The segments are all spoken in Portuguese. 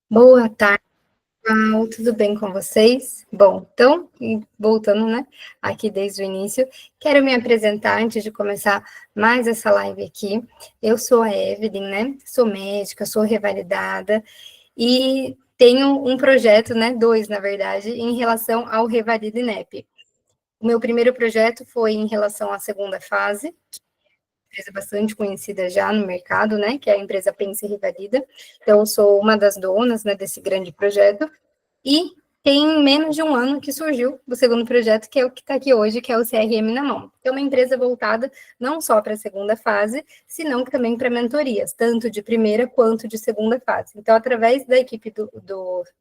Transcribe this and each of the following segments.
Boa tarde, pessoal. Tudo bem com vocês? Bom, então, voltando, né, aqui desde o início, quero me apresentar antes de começar mais essa live aqui. Eu sou a Evelyn, né, sou médica, sou revalidada e tenho um projeto, né, dois, na verdade, em relação ao Revalida INEP. O meu primeiro projeto foi em relação à segunda fase, empresa bastante conhecida já no mercado, né, que é a empresa Pense Revalida. Então, eu sou uma das donas, né, desse grande projeto. E tem menos de um ano que surgiu o segundo projeto, que é o que está aqui hoje, que é o CRM na mão. É uma empresa voltada não só para a segunda fase, senão também para mentorias, tanto de primeira quanto de segunda fase. Então, através da equipe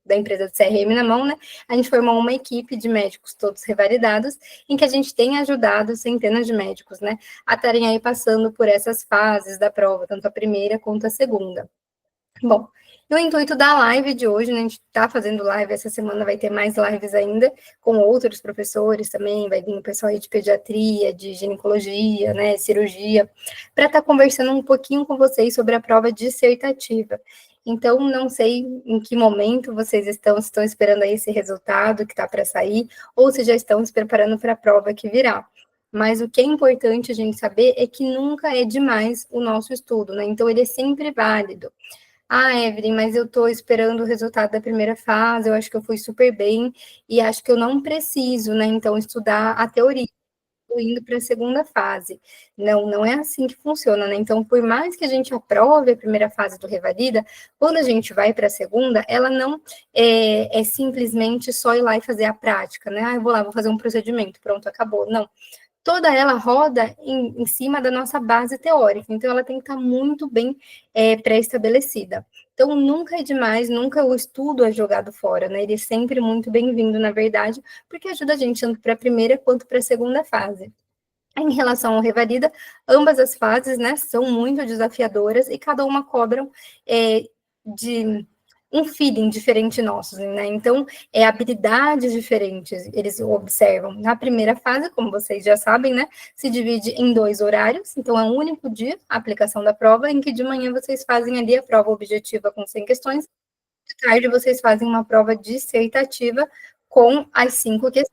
da empresa de CRM na mão, né, a gente formou uma equipe de médicos todos revalidados, em que a gente tem ajudado centenas de médicos, né, a estarem aí passando por essas fases da prova, tanto a primeira quanto a segunda. Bom, e o intuito da live de hoje, né, a gente está fazendo live, essa semana vai ter mais lives ainda, com outros professores também, vai vir o pessoal aí de pediatria, de ginecologia, né, cirurgia, para estar conversando um pouquinho com vocês sobre a prova dissertativa. Então, não sei em que momento vocês estão, se estão esperando aí esse resultado que está para sair, ou se já estão se preparando para a prova que virá. Mas o que é importante a gente saber é que nunca é demais o nosso estudo, né? Então, ele é sempre válido. Ah, Evelyn, mas eu estou esperando o resultado da primeira fase, eu acho que eu fui super bem, e acho que eu não preciso, né, então, estudar a teoria, indo para a segunda fase. Não, não é assim que funciona, né? Então, por mais que a gente aprove a primeira fase do Revalida, quando a gente vai para a segunda, ela não é simplesmente só ir lá e fazer a prática, né? Ah, eu vou lá, vou fazer um procedimento, pronto, acabou. Não, toda ela roda em cima da nossa base teórica, então ela tem que estar muito bem pré-estabelecida. Então, nunca é demais, nunca o estudo é jogado fora, né? Ele é sempre muito bem-vindo, na verdade, porque ajuda a gente tanto para a primeira quanto para a segunda fase. Em relação ao Revalida, ambas as fases, né, são muito desafiadoras e cada uma cobra de um feeling diferente nosso, né? Então, habilidades diferentes eles observam. Na primeira fase, como vocês já sabem, né, se divide em 2 horários, então é um único dia a aplicação da prova, em que de manhã vocês fazem ali a prova objetiva com 100 questões, de tarde vocês fazem uma prova dissertativa com as 5 questões.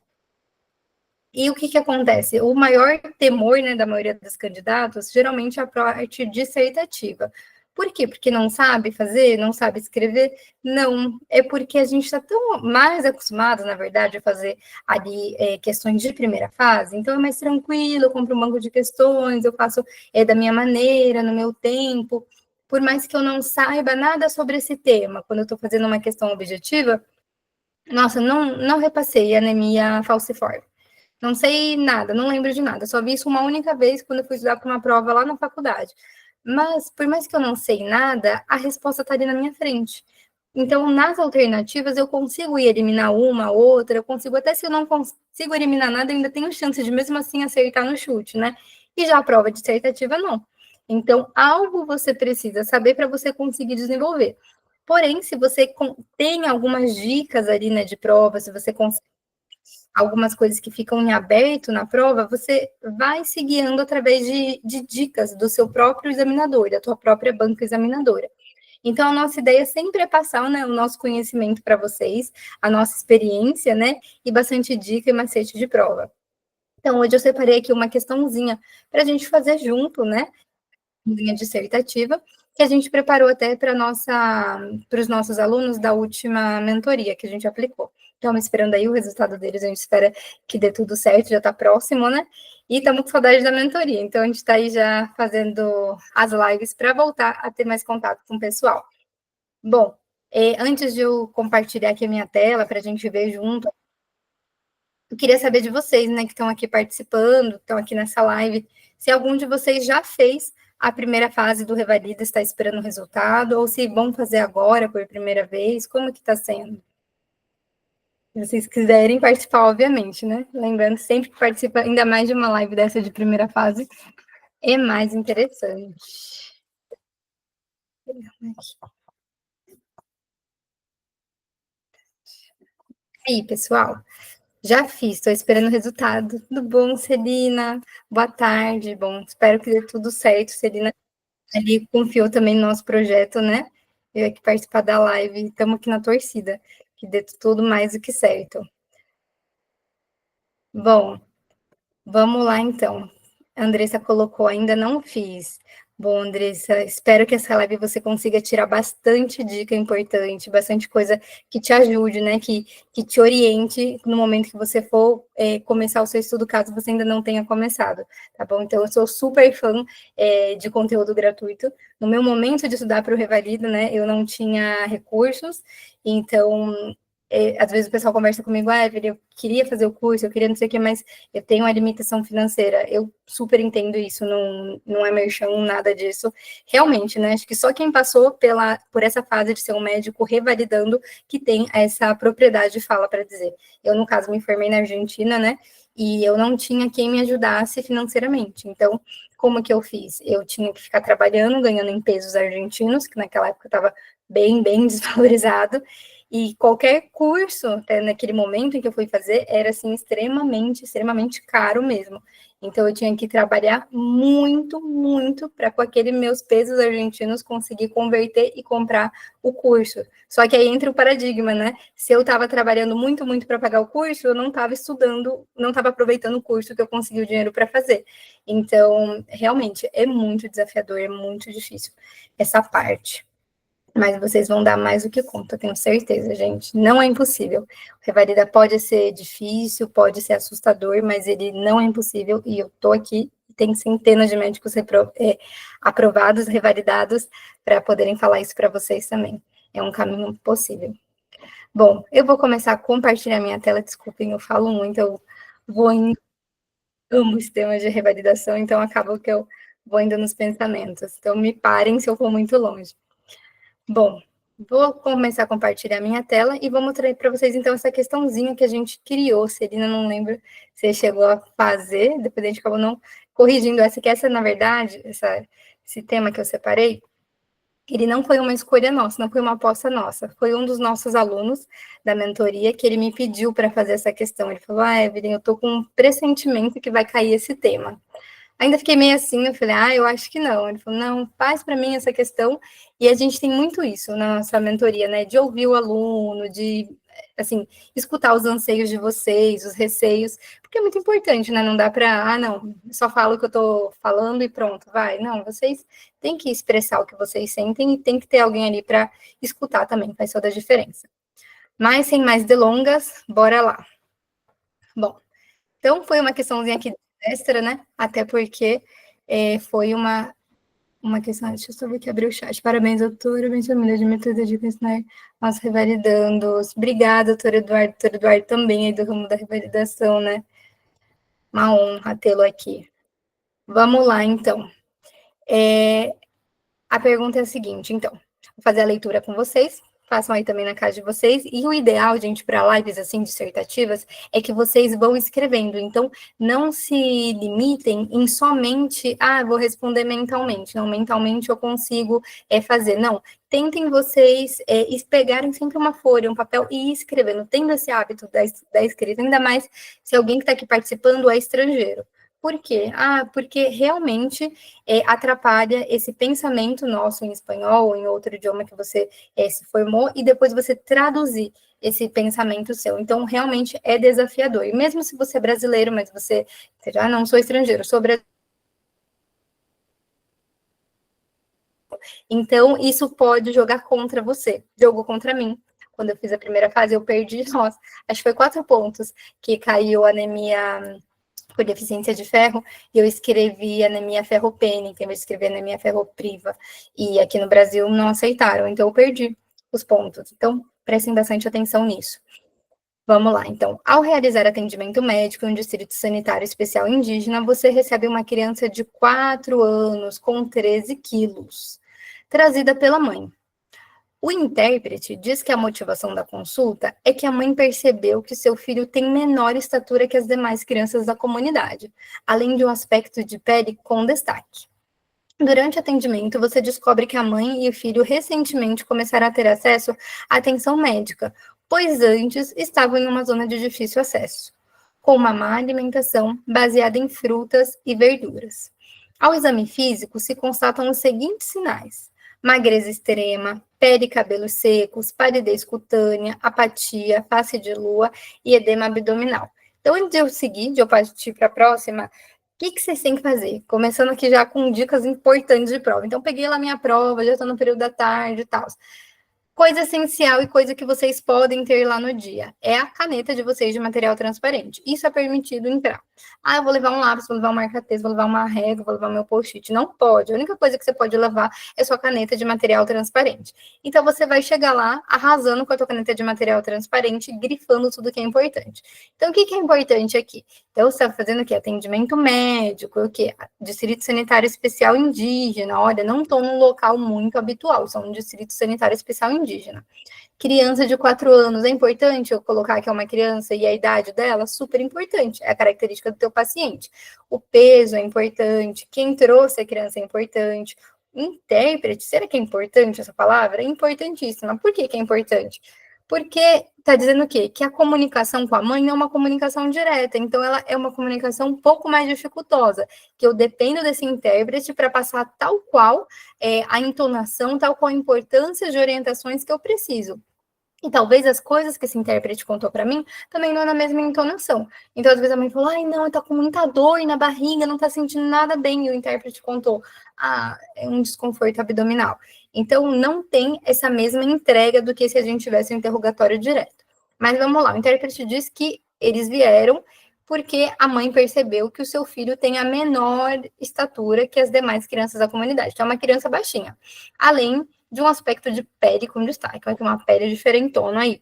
E o que que acontece? O maior temor, né, da maioria dos candidatos, geralmente é a parte dissertativa. Por quê? Porque não sabe fazer, não sabe escrever? Não, é porque a gente está tão mais acostumado, na verdade, a fazer ali questões de primeira fase, então é mais tranquilo, eu compro um banco de questões, eu faço da minha maneira, no meu tempo, por mais que eu não saiba nada sobre esse tema, quando eu estou fazendo uma questão objetiva, nossa, não repassei anemia falciforme. Não sei nada, não lembro de nada. Só vi isso uma única vez quando eu fui estudar para uma prova lá na faculdade. Mas, por mais que eu não sei nada, a resposta está ali na minha frente. Então, nas alternativas, eu consigo ir eliminar uma, outra, eu consigo, até se eu não consigo eliminar nada, eu ainda tenho chance de mesmo assim acertar no chute, né? E já a prova dissertativa, não. Então, algo você precisa saber para você conseguir desenvolver. Porém, se você tem algumas dicas ali, né, de prova, se você consegue algumas coisas que ficam em aberto na prova, você vai se guiando através de dicas do seu próprio examinador, da tua própria banca examinadora. Então, a nossa ideia sempre é passar, né, o nosso conhecimento para vocês, a nossa experiência, né, e bastante dica e macete de prova. Então, hoje eu separei aqui uma questãozinha para a gente fazer junto, né, linha dissertativa, que a gente preparou até para os nossos alunos da última mentoria que a gente aplicou. Estamos esperando aí o resultado deles, a gente espera que dê tudo certo, já está próximo, né? E estamos com saudade da mentoria, então a gente está aí já fazendo as lives para voltar a ter mais contato com o pessoal. Bom, antes de eu compartilhar aqui a minha tela para a gente ver junto, eu queria saber de vocês, né, que estão aqui participando, estão aqui nessa live, se algum de vocês já fez a primeira fase do Revalida, está esperando o resultado, ou se vão fazer agora por primeira vez, como que está sendo? Se vocês quiserem participar, obviamente, né? Lembrando, sempre que participa, ainda mais de uma live dessa de primeira fase, é mais interessante. Aí, pessoal, já fiz, estou esperando o resultado. Tudo bom, Celina? Boa tarde. Bom, espero que dê tudo certo, Celina. Ali confiou também no nosso projeto, né? veio aqui participar da live. Estamos aqui na torcida, que dê tudo mais do que certo. Bom, vamos lá, então. A Andressa colocou, ainda não fiz. Bom, Andressa, espero que essa live você consiga tirar bastante dica importante, bastante coisa que te ajude, né? Que te oriente no momento que você for começar o seu estudo, caso você ainda não tenha começado, tá bom? Então, eu sou super fã de conteúdo gratuito. No meu momento de estudar para o Revalida, né? Eu não tinha recursos, então às vezes o pessoal conversa comigo, Evelyn, eu queria fazer o curso, eu queria não sei o que, mas eu tenho uma limitação financeira. Eu super entendo isso, não é merchan, nada disso. Realmente, né? Acho que só quem passou por essa fase de ser um médico revalidando que tem essa propriedade de fala para dizer. Eu, no caso, me formei na Argentina, né? E eu não tinha quem me ajudasse financeiramente. Então, como que eu fiz? Eu tinha que ficar trabalhando, ganhando em pesos argentinos, que naquela época estava bem desvalorizado. E qualquer curso, até naquele momento em que eu fui fazer, era assim extremamente caro mesmo. Então eu tinha que trabalhar muito para com aqueles meus pesos argentinos conseguir converter e comprar o curso. Só que aí entra o paradigma, né? Se eu estava trabalhando muito para pagar o curso, eu não estava estudando, não estava aproveitando o curso que eu consegui o dinheiro para fazer. Então, realmente é muito desafiador, é muito difícil essa parte. Mas vocês vão dar mais do que conta, tenho certeza, gente. Não é impossível. O Revalida pode ser difícil, pode ser assustador, mas ele não é impossível. E eu tô aqui, tem centenas de médicos aprovados, revalidados, para poderem falar isso para vocês também. É um caminho possível. Bom, eu vou começar a compartilhar minha tela. Desculpem, eu falo muito, eu vou em ambos temas de revalidação, então acaba que eu vou indo nos pensamentos. Então, me parem se eu for muito longe. Bom, vou começar a compartilhar minha tela e vou mostrar para vocês, então, essa questãozinha que a gente criou. Celina, não lembro se chegou a fazer, depois a gente acabou não corrigindo essa, que essa, na verdade, esse tema que eu separei, ele não foi uma escolha nossa, não foi uma aposta nossa, foi um dos nossos alunos da mentoria que ele me pediu para fazer essa questão. Ele falou, Evelyn, eu estou com um pressentimento que vai cair esse tema. Ainda fiquei meio assim, eu falei, eu acho que não. Ele falou, não, faz para mim essa questão. E a gente tem muito isso na nossa mentoria, né? De ouvir o aluno, de, assim, escutar os anseios de vocês, os receios, porque é muito importante, né? Não dá para, não, só falo o que eu estou falando e pronto, vai. Não, vocês têm que expressar o que vocês sentem e tem que ter alguém ali para escutar também, faz toda a diferença. Mas, sem mais delongas, bora lá. Bom, então foi uma questãozinha aqui extra, né? Até porque foi uma questão. Deixa eu só ver que abriu o chat. Parabéns, doutora. Bem família de método de ensinar nós revalidando. Obrigada, doutor Eduardo. Doutor Eduardo também aí do ramo da revalidação, né? Uma honra tê-lo aqui. Vamos lá, então. A pergunta é a seguinte, então. Vou fazer a leitura com vocês. Façam aí também na casa de vocês. E o ideal, gente, para lives assim dissertativas, é que vocês vão escrevendo. Então, não se limitem em somente, vou responder mentalmente. Não, mentalmente eu consigo fazer. Não, tentem vocês pegarem sempre uma folha, um papel e ir escrevendo. Tendo esse hábito da escrita, ainda mais se alguém que está aqui participando é estrangeiro. Por quê? Porque realmente atrapalha esse pensamento nosso em espanhol ou em outro idioma que você se formou e depois você traduzir esse pensamento seu. Então, realmente é desafiador. E mesmo se você é brasileiro, mas você não sou estrangeiro, sou brasileiro. Então, isso pode jogar contra você. Jogou contra mim. Quando eu fiz a primeira fase, eu perdi, acho que foi 4 pontos que caiu anemia por deficiência de ferro, e eu escrevi anemia ferropênica, eu escrevi anemia ferropriva, e aqui no Brasil não aceitaram, então eu perdi os pontos. Então, prestem bastante atenção nisso. Vamos lá, então. Ao realizar atendimento médico em um distrito sanitário especial indígena, você recebe uma criança de 4 anos com 13 quilos, trazida pela mãe. O intérprete diz que a motivação da consulta é que a mãe percebeu que seu filho tem menor estatura que as demais crianças da comunidade, além de um aspecto de pele com destaque. Durante o atendimento, você descobre que a mãe e o filho recentemente começaram a ter acesso à atenção médica, pois antes estavam em uma zona de difícil acesso, com uma má alimentação baseada em frutas e verduras. Ao exame físico, se constatam os seguintes sinais: magreza extrema, pele e cabelos secos, palidez cutânea, apatia, face de lua e edema abdominal. Então, antes de eu seguir, de eu partir para a próxima, o que vocês têm que fazer? Começando aqui já com dicas importantes de prova. Então, peguei lá minha prova, já estou no período da tarde e tal. Coisa essencial e coisa que vocês podem ter lá no dia é a caneta de vocês de material transparente. Isso é permitido entrar. Ah, eu vou levar um lápis, vou levar um marca-texto, vou levar uma régua, vou levar meu post-it. Não pode. A única coisa que você pode levar é sua caneta de material transparente. Então, você vai chegar lá arrasando com a tua caneta de material transparente, grifando tudo que é importante. Então, o que é importante aqui? Então, você está fazendo o quê? Atendimento médico, o quê? Distrito Sanitário Especial Indígena. Olha, não estou num local muito habitual, são um Distrito Sanitário Especial Indígena. Criança de 4 anos, é importante eu colocar que é uma criança e a idade dela? Super importante, é a característica do teu paciente. O peso é importante, quem trouxe a criança é importante. Intérprete, será que é importante essa palavra? É importantíssima. Por que é importante? Porque está dizendo o quê? Que a comunicação com a mãe não é uma comunicação direta, então ela é uma comunicação um pouco mais dificultosa, que eu dependo desse intérprete para passar tal qual a entonação, tal qual a importância de orientações que eu preciso. E talvez as coisas que esse intérprete contou para mim também não é na mesma entonação. Então, às vezes a mãe falou, ai, não, tá com muita dor na barriga, não tá sentindo nada bem. E o intérprete contou, ah, é um desconforto abdominal. Então, não tem essa mesma entrega do que se a gente tivesse um interrogatório direto. Mas vamos lá, o intérprete diz que eles vieram porque a mãe percebeu que o seu filho tem a menor estatura que as demais crianças da comunidade. Então, é uma criança baixinha. Além de um aspecto de pele com destaque, vai ter uma pele diferentona aí.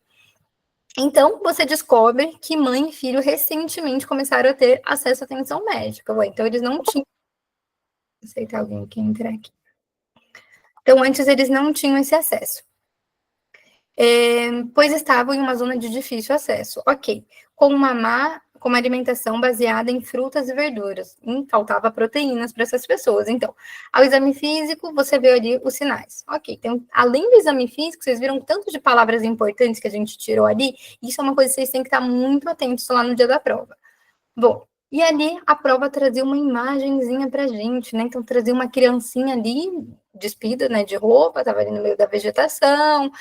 Então, você descobre que mãe e filho recentemente começaram a ter acesso à atenção médica. Ué, então, eles não tinham... Não sei se tem alguém que entra aqui. Então, antes eles não tinham esse acesso. Pois estavam em uma zona de difícil acesso. Ok. Com uma alimentação baseada em frutas e verduras. Faltava proteínas para essas pessoas. Então, ao exame físico, você vê ali os sinais. Ok. Então, além do exame físico, vocês viram tanto de palavras importantes que a gente tirou ali. Isso é uma coisa que vocês têm que estar muito atentos lá no dia da prova. Bom, e ali a prova trazia uma imagenzinha pra gente, né? Então trazia uma criancinha ali, despida, né, de roupa, tava ali no meio da vegetação,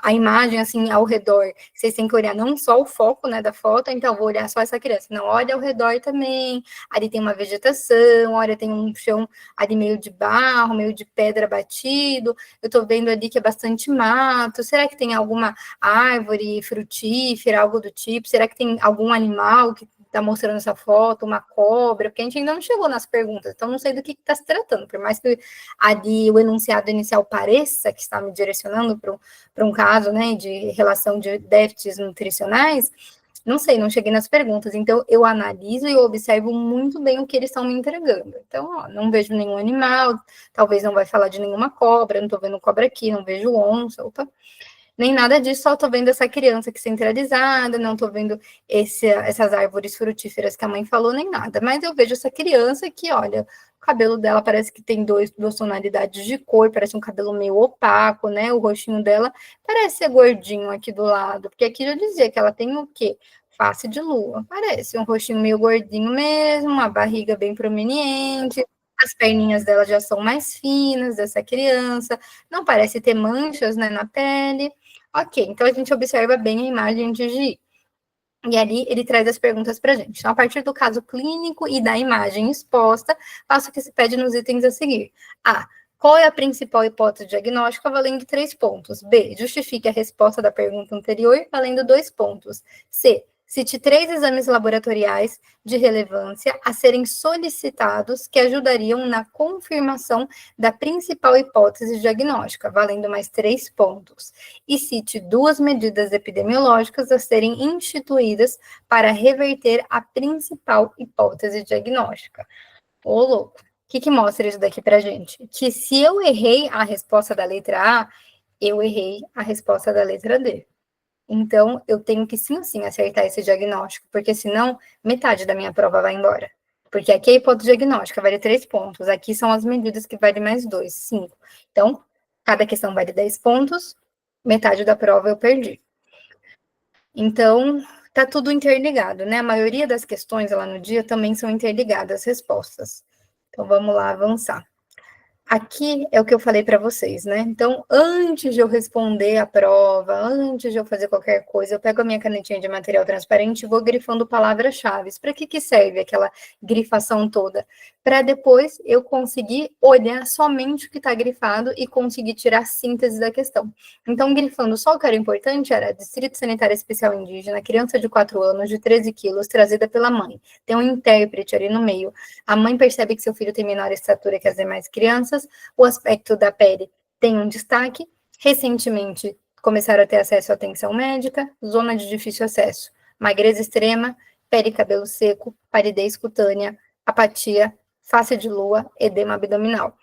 a imagem assim ao redor. Vocês têm que olhar não só o foco, né, da foto, então vou olhar só essa criança. Não, olha ao redor também. Ali tem uma vegetação, olha, tem um chão ali meio de barro, meio de pedra batido. Eu tô vendo ali que é bastante mato. Será que tem alguma árvore frutífera, algo do tipo? Será que tem algum animal que está mostrando essa foto, uma cobra, porque a gente ainda não chegou nas perguntas, então não sei do que está se tratando, por mais que ali o enunciado inicial pareça que está me direcionando para um caso, né, de relação de déficits nutricionais, não sei, não cheguei nas perguntas, então eu analiso e eu observo muito bem o que eles estão me entregando. Então, ó, não vejo nenhum animal, talvez não vai falar de nenhuma cobra, não estou vendo cobra aqui, não vejo onça, opa, nem nada disso, só tô vendo essa criança aqui centralizada, não tô vendo essas árvores frutíferas que a mãe falou, nem nada. Mas eu vejo essa criança que, olha, o cabelo dela parece que tem duas tonalidades de cor, parece um cabelo meio opaco, né? O rostinho dela parece ser gordinho aqui do lado, porque aqui já dizia que ela tem o quê? Face de lua. Parece um rostinho meio gordinho mesmo, uma barriga bem prominente, as perninhas dela já são mais finas, dessa criança, não parece ter manchas, né, na pele. Ok, então a gente observa bem a imagem de GI. E ali ele traz as perguntas para a gente. Então, a partir do caso clínico e da imagem exposta, faça o que se pede nos itens a seguir. A. Qual é a principal hipótese diagnóstica, valendo 3 pontos? B. Justifique a resposta da pergunta anterior, valendo 2 pontos. C. Cite 3 exames laboratoriais de relevância a serem solicitados que ajudariam na confirmação da principal hipótese diagnóstica, valendo mais 3 pontos. E cite 2 medidas epidemiológicas a serem instituídas para reverter a principal hipótese diagnóstica. Ô, louco. O que mostra isso daqui pra gente? Que se eu errei a resposta da letra A, eu errei a resposta da letra D. Então, eu tenho que sim, sim, acertar esse diagnóstico, porque senão metade da minha prova vai embora. Porque aqui a hipótese diagnóstica vale 3 pontos, aqui são as medidas que valem mais 2, 5. Então, cada questão vale 10 pontos, metade da prova eu perdi. Então, tá tudo interligado, né? A maioria das questões lá no dia também são interligadas, as respostas. Então, vamos lá avançar. aqui é o que eu falei para vocês, né? Então, antes de eu responder a prova, antes de eu fazer qualquer coisa, eu pego a minha canetinha de material transparente e vou grifando palavras-chave. Para que serve aquela grifação toda? Para depois eu conseguir olhar somente o que está grifado e conseguir tirar a síntese da questão. Então, grifando só o que era importante era Distrito Sanitário Especial Indígena, criança de 4 anos, de 13 quilos, trazida pela mãe. Tem um intérprete ali no meio. A mãe percebe que seu filho tem menor estatura que as demais crianças, o aspecto da pele tem um destaque. Recentemente, começaram a ter acesso à atenção médica, zona de difícil acesso, magreza extrema, pele e cabelo seco, palidez cutânea, apatia, face de lua, edema abdominal.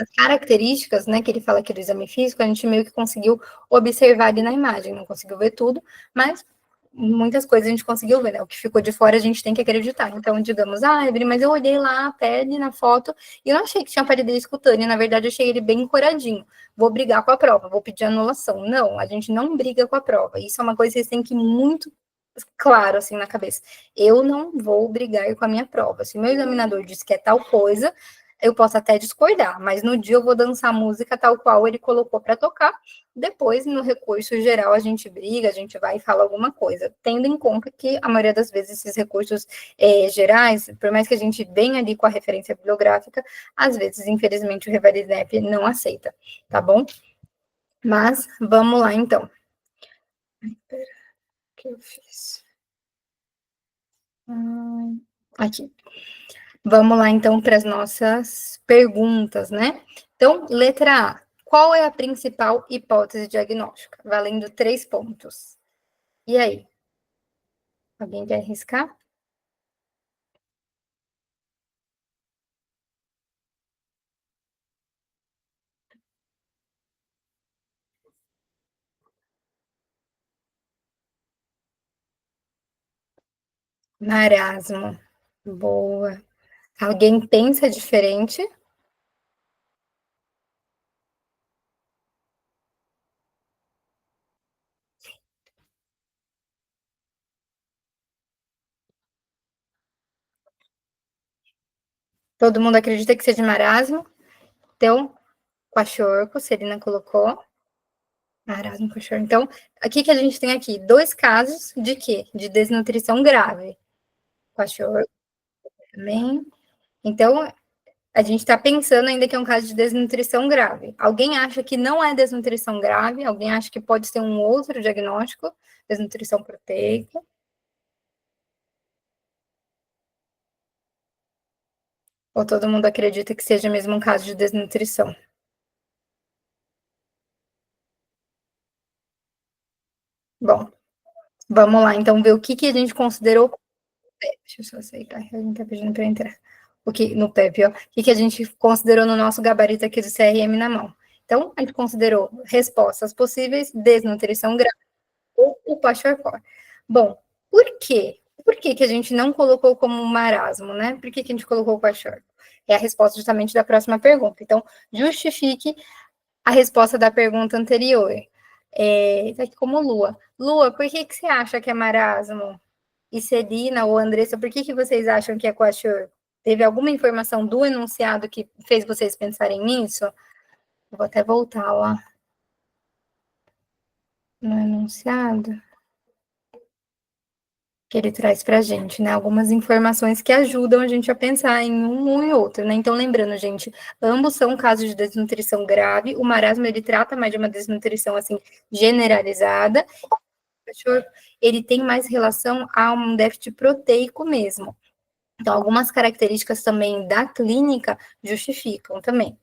As características, né, que ele fala aqui do exame físico, a gente meio que conseguiu observar ali na imagem, não conseguiu ver tudo, mas muitas coisas a gente conseguiu ver, né? O que ficou de fora a gente tem que acreditar. Então, digamos, Evelyn, mas eu olhei lá a pele na foto e eu não achei que tinha palidez cutânea, na verdade, eu achei ele bem encoradinho. Vou brigar com a prova, vou pedir anulação. Não, a gente não briga com a prova. Isso é uma coisa que vocês têm que ir muito claro, assim, na cabeça. Eu não vou brigar com a minha prova. Se meu examinador diz que é tal coisa, eu posso até discordar, mas no dia eu vou dançar a música tal qual ele colocou para tocar. Depois, no recurso geral, a gente briga, a gente vai e fala alguma coisa, tendo em conta que a maioria das vezes esses recursos gerais, por mais que a gente venha ali com a referência bibliográfica, às vezes, infelizmente, o Revalidep não aceita, tá bom? Mas vamos lá, então. Espera, o que eu fiz? Aqui. Vamos lá, então, para as nossas perguntas, né? Então, letra A. Qual é a principal hipótese diagnóstica? Valendo 3 pontos. E aí? Alguém quer arriscar? Marasmo. Boa. Alguém pensa diferente? Todo mundo acredita que seja marasmo? Então, Kwashiorkor, Celina colocou. Marasmo, Kwashiorkor. Então, aqui que a gente tem aqui 2 casos de quê? De desnutrição grave. Kwashiorkor também. Então, a gente está pensando ainda que é um caso de desnutrição grave. Alguém acha que não é desnutrição grave? Alguém acha que pode ser um outro diagnóstico? Desnutrição proteica? Ou todo mundo acredita que seja mesmo um caso de desnutrição? Bom, vamos lá, então, ver o que a gente considerou. Deixa eu só aceitar, a gente está pedindo para entrar. O que, no PEP, ó. O que a gente considerou no nosso gabarito aqui do CRM na mão? Então, a gente considerou respostas possíveis, desnutrição grave ou o Kwashiorkor. Bom, por quê? Por que a gente não colocou como marasmo, né? Por que a gente colocou o Kwashiorkor? É a resposta justamente da próxima pergunta. Então, justifique a resposta da pergunta anterior. Tá aqui como Lua. Lua, por que você acha que é marasmo? E Celina ou Andressa, por que vocês acham que é Kwashiorkor? Teve alguma informação do enunciado que fez vocês pensarem nisso? Eu vou até voltar lá no enunciado que ele traz para a gente, né? Algumas informações que ajudam a gente a pensar em um e outro, né? Então, lembrando, gente, ambos são casos de desnutrição grave. O marasmo, ele trata mais de uma desnutrição, assim, generalizada. Ele tem mais relação a um déficit proteico mesmo. Então, algumas características também da clínica justificam também.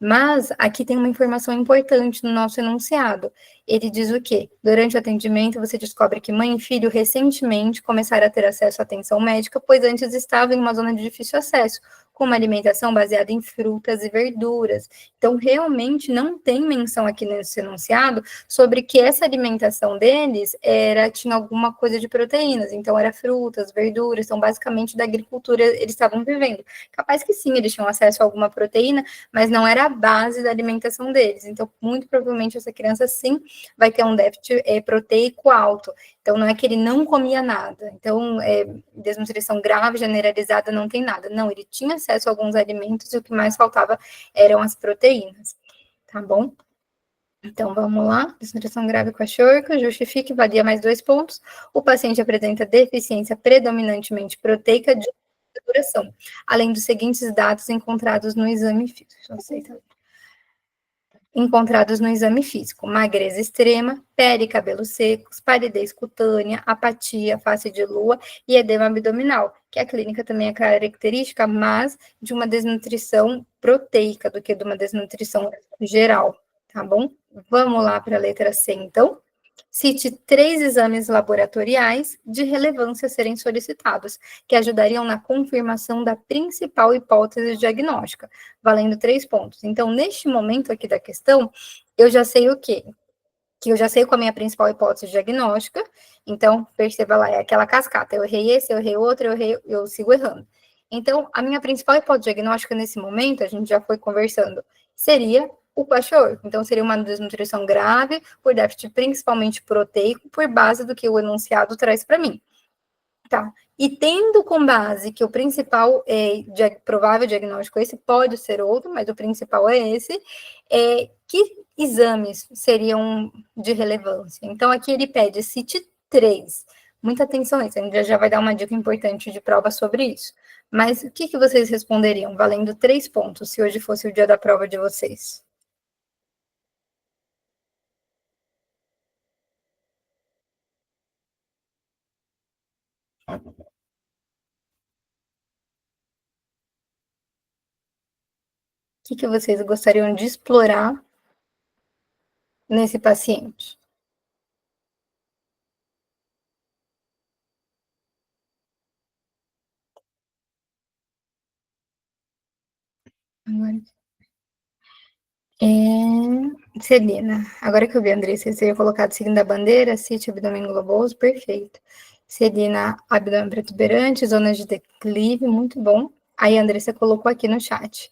Mas aqui tem uma informação importante no nosso enunciado. Ele diz o quê? Durante o atendimento, você descobre que mãe e filho recentemente começaram a ter acesso à atenção médica, pois antes estavam em uma zona de difícil acesso, com uma alimentação baseada em frutas e verduras. Então, realmente não tem menção aqui nesse enunciado sobre que essa alimentação deles tinha alguma coisa de proteínas. Então, era frutas, verduras, então, basicamente, da agricultura eles estavam vivendo. Capaz que sim, eles tinham acesso a alguma proteína, mas não era a base da alimentação deles. Então, muito provavelmente, essa criança, sim, vai ter um déficit proteico alto. Então, não é que ele não comia nada. Então, desnutrição grave, generalizada, não tem nada. Não, ele tinha, acesso a alguns alimentos e o que mais faltava eram as proteínas, tá bom? Então, vamos lá. Desnutrição grave quaxiôrica, justifique, valia mais 2 pontos. O paciente apresenta deficiência predominantemente proteica de duração, além dos seguintes dados encontrados no exame físico. Encontrados no exame físico: magreza extrema, pele e cabelos secos, palidez cutânea, apatia, face de lua e edema abdominal, que a clínica também é característica, mas de uma desnutrição proteica do que de uma desnutrição geral, tá bom? Vamos lá para a letra C, então. Cite 3 exames laboratoriais de relevância a serem solicitados, que ajudariam na confirmação da principal hipótese diagnóstica, valendo 3 pontos. Então, neste momento aqui da questão, eu já sei o quê? Que eu já sei qual é a minha principal hipótese diagnóstica, então, perceba lá, é aquela cascata, eu errei esse, eu errei outro, eu sigo errando. Então, a minha principal hipótese diagnóstica nesse momento, a gente já foi conversando, seria o kwashiorkor. Então, seria uma desnutrição grave, por déficit principalmente proteico, por base do que o enunciado traz para mim. Tá. E tendo com base que o principal provável diagnóstico esse, pode ser outro, mas o principal é esse, que exames seriam de relevância? Então, aqui ele pede cite 3. Muita atenção nisso, a gente já vai dar uma dica importante de prova sobre isso. Mas o que vocês responderiam, valendo 3 pontos, se hoje fosse o dia da prova de vocês? O que vocês gostariam de explorar nesse paciente? Agora. Celina, agora que eu vi, Andressa, você tinha colocado seguindo a bandeira, sítio, abdômen globoso, perfeito. Celina, abdômen protuberante, zonas de declive, muito bom. Aí a Andressa colocou aqui no chat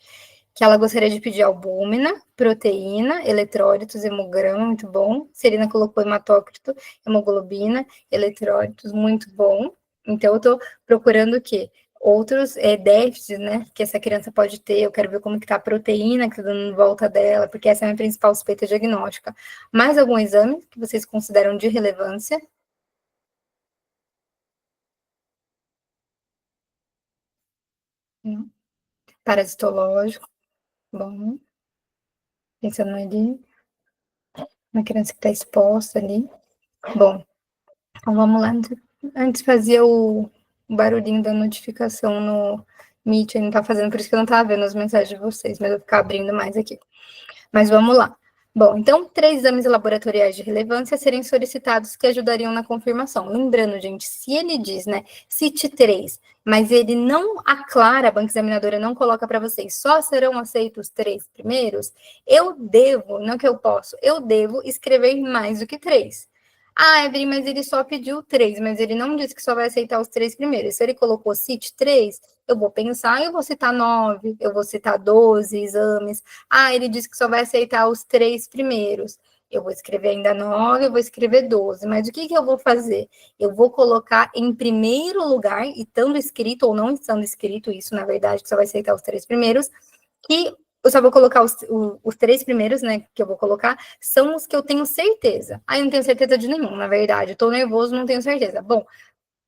que ela gostaria de pedir albúmina, proteína, eletrólitos, hemograma, muito bom. Celina colocou hematócrito, hemoglobina, eletrólitos, muito bom. Então, eu tô procurando o quê? Outros déficits, né, que essa criança pode ter. Eu quero ver como que tá a proteína que tá dando em volta dela, porque essa é a minha principal suspeita diagnóstica. Mais algum exame que vocês consideram de relevância? Parasitológico, bom. Pensando ali, uma criança que está exposta ali. Bom, então vamos lá. Antes fazia o barulhinho da notificação no Meet, não tá fazendo, por isso que eu não tava vendo as mensagens de vocês, mas eu vou ficar abrindo mais aqui. Mas vamos lá. Bom, então, 3 exames laboratoriais de relevância serem solicitados que ajudariam na confirmação. Lembrando, gente, se ele diz, né, cite 3, mas ele não aclara, a banca examinadora não coloca para vocês, só serão aceitos 3 primeiros, eu devo, não que eu posso, eu devo escrever mais do que 3. Ah, Evelyn, mas ele só pediu 3, mas ele não disse que só vai aceitar os 3 primeiros. Se ele colocou cite 3, eu vou pensar, eu vou citar 9, eu vou citar 12 exames. Ah, ele disse que só vai aceitar os 3 primeiros. Eu vou escrever ainda 9, eu vou escrever 12. Mas o que eu vou fazer? Eu vou colocar em primeiro lugar, e estando escrito ou não estando escrito, isso na verdade, que só vai aceitar os 3 primeiros, que eu só vou colocar os 3 primeiros, né, que eu vou colocar, são os que eu tenho certeza. Ah, eu não tenho certeza de nenhum, na verdade. Eu tô nervoso, não tenho certeza. Bom,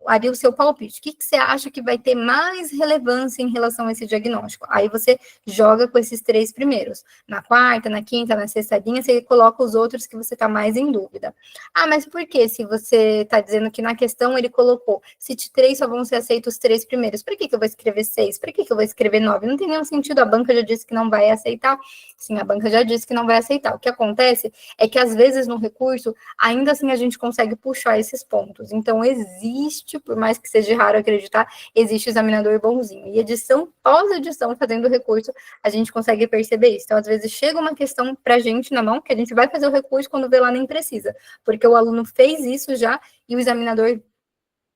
ali o seu palpite. O que você acha que vai ter mais relevância em relação a esse diagnóstico? Aí você joga com esses 3 primeiros. Na quarta, na quinta, na sexta linha, você coloca os outros que você está mais em dúvida. Ah, mas por que se você está dizendo que na questão ele colocou, cite 3, só vão ser aceitos os 3 primeiros? Por que eu vou escrever 6? Por que eu vou escrever 9? Não tem nenhum sentido, a banca já disse que não vai aceitar. Sim, a banca já disse que não vai aceitar. O que acontece é que, às vezes, no recurso, ainda assim a gente consegue puxar esses pontos. Então, existe, por mais que seja raro acreditar, existe examinador bonzinho. E edição pós-edição, fazendo o recurso, a gente consegue perceber isso. Então, às vezes, chega uma questão para a gente na mão, que a gente vai fazer o recurso quando vê lá nem precisa, porque o aluno fez isso já e o examinador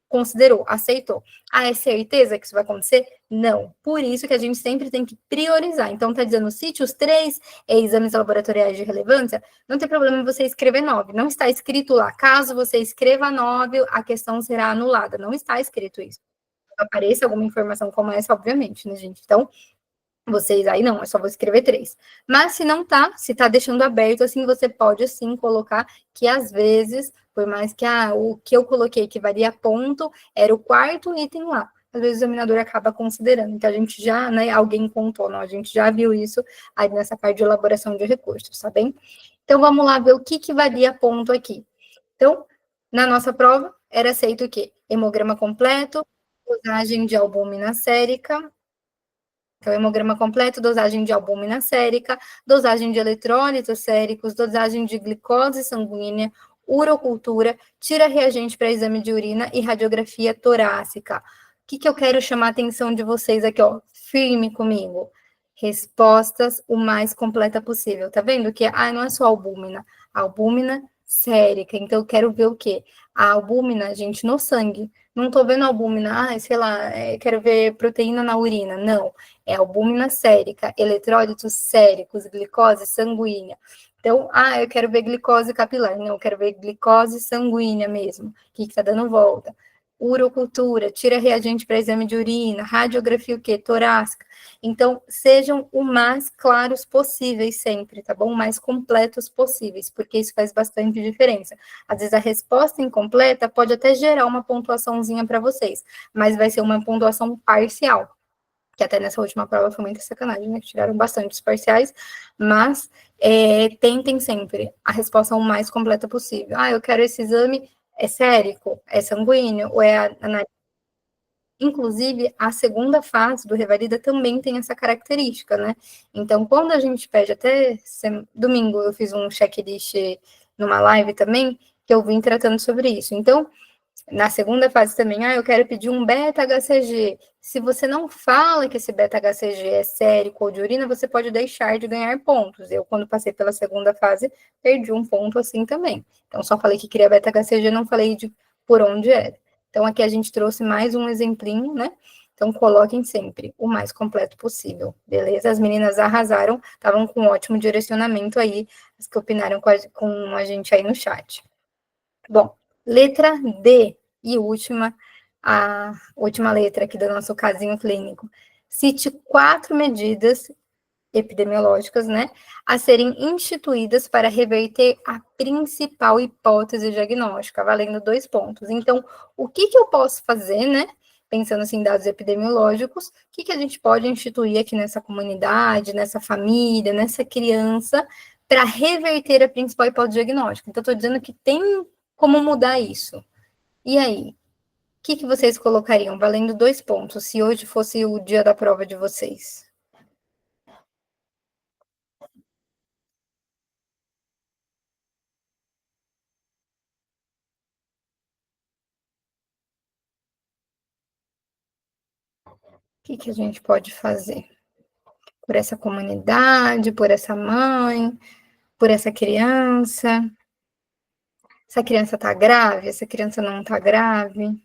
considerou, aceitou. Ah, é certeza que isso vai acontecer? Não. Por isso que a gente sempre tem que priorizar. Então, tá dizendo, cite os 3 exames laboratoriais de relevância, não tem problema você escrever 9. Não está escrito lá. Caso você escreva 9, a questão será anulada. Não está escrito isso. apareça alguma informação como essa, obviamente, né, gente? Então, vocês aí não, é só você escrever três. Mas se não tá, se tá deixando aberto, assim, você pode sim colocar que às vezes, por mais que o que eu coloquei que varia ponto, era o quarto item lá. Às vezes o examinador acaba considerando. Então a gente já, né, alguém contou, não, a gente já viu isso aí nessa parte de elaboração de recursos, tá bem? Então vamos lá ver o que varia ponto aqui. Então, na nossa prova, era aceito o quê? Hemograma completo, dosagem de albúmina sérica, então, hemograma completo, dosagem de albúmina sérica, dosagem de eletrólitos séricos, dosagem de glicose sanguínea, urocultura, tira reagente para exame de urina e radiografia torácica. O que eu quero chamar a atenção de vocês aqui, ó? Firme comigo. Respostas o mais completa possível. Tá vendo que não é só albúmina, albúmina sérica. Então, eu quero ver o quê? A albúmina, gente, no sangue. Não tô vendo albúmina, sei lá, quero ver proteína na urina. Não, é albúmina sérica, eletrólitos séricos, glicose sanguínea. Então, eu quero ver glicose capilar. Não, eu quero ver glicose sanguínea mesmo. O que está dando volta? Urocultura, tira reagente para exame de urina, radiografia o quê? Torácica. Então, sejam o mais claros possíveis sempre, tá bom? O mais completos possíveis, porque isso faz bastante diferença. Às vezes a resposta incompleta pode até gerar uma pontuaçãozinha para vocês, mas vai ser uma pontuação parcial, que até nessa última prova foi muita sacanagem, né? Tiraram bastante os parciais, mas tentem sempre a resposta o mais completa possível. Eu quero esse exame, é sérico, é sanguíneo, ou é analítico? Inclusive, a segunda fase do Revalida também tem essa característica, né? Então, quando a gente pede, até domingo eu fiz um checklist numa live também, que eu vim tratando sobre isso. Então, na segunda fase também, eu quero pedir um beta-HCG. Se você não fala que esse beta-HCG é sérico ou de urina, você pode deixar de ganhar pontos. Eu, quando passei pela segunda fase, perdi um ponto assim também. Então, só falei que queria beta-HCG, não falei de por onde era. Então, aqui a gente trouxe mais um exemplinho, né? Então, coloquem sempre o mais completo possível, beleza? As meninas arrasaram, estavam com um ótimo direcionamento aí, as que opinaram com a gente aí no chat. Bom, letra D e a última letra aqui do nosso casinho clínico. Cite 4 medidas epidemiológicas, né, a serem instituídas para reverter a principal hipótese diagnóstica, valendo 2 pontos. Então, o que eu posso fazer, né, pensando assim, em dados epidemiológicos, o que a gente pode instituir aqui nessa comunidade, nessa família, nessa criança, para reverter a principal hipótese diagnóstica? Então, estou dizendo que tem como mudar isso. E aí? O que vocês colocariam, valendo 2 pontos, se hoje fosse o dia da prova de vocês? O que a gente pode fazer? Por essa comunidade, por essa mãe, por essa criança? Essa criança tá grave? Essa criança não tá grave?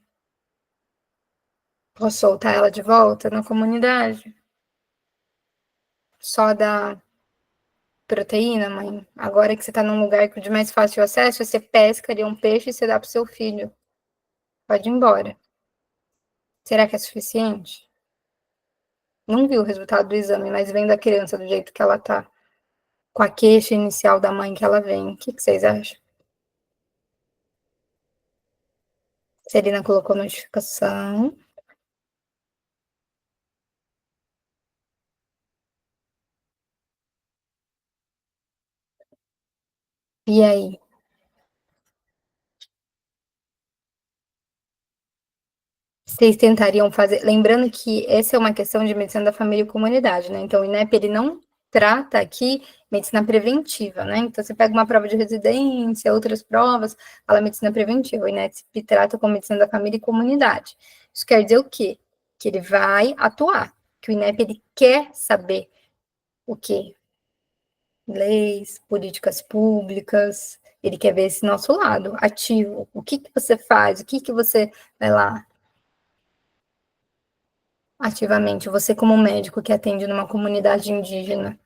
Posso soltar ela de volta na comunidade? Só da proteína, mãe? Agora que você tá num lugar de mais fácil acesso, você pesca ali um peixe e você dá pro seu filho. Pode ir embora. Será que é suficiente? Não vi o resultado do exame, mas vendo a criança do jeito que ela tá, com a queixa inicial da mãe que ela vem, o que vocês acham? Serena colocou notificação. E aí? Vocês tentariam fazer. Lembrando que essa é uma questão de medicina da família e comunidade, né? Então, o INEP, ele não trata aqui medicina preventiva, né? Então, você pega uma prova de residência, outras provas, fala medicina preventiva. O INEP trata com medicina da família e comunidade. Isso quer dizer o quê? Que ele vai atuar. Que o INEP, ele quer saber o quê? Leis, políticas públicas. Ele quer ver esse nosso lado ativo. O que você faz? O que você vai lá ativamente? Você como médico que atende numa comunidade indígena,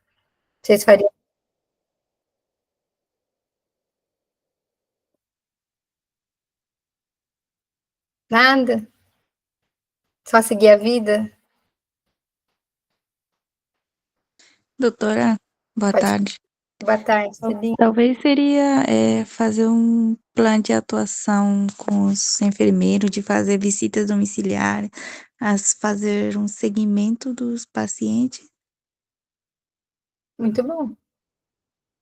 vocês fariam nada? Só seguir a vida? Doutora, boa Pode. tarde. Boa tarde, Celine. Talvez seria fazer um plano de atuação com os enfermeiros, de fazer visitas domiciliares, fazer um segmento dos pacientes. Muito bom.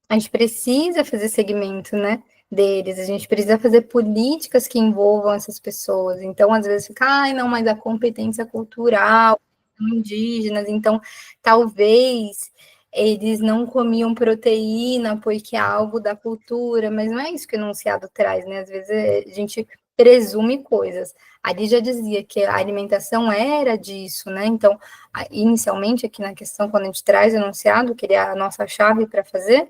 A gente precisa fazer segmento, né, deles, a gente precisa fazer políticas que envolvam essas pessoas. Então, às vezes fica, ai, não, mas a competência cultural, são indígenas, então talvez eles não comiam proteína porque é algo da cultura, mas não é isso que o enunciado traz, né? Às vezes a gente presume coisas. Ali já dizia que a alimentação era disso, né? Então, inicialmente, aqui na questão, quando a gente traz o enunciado, que ele é a nossa chave para fazer,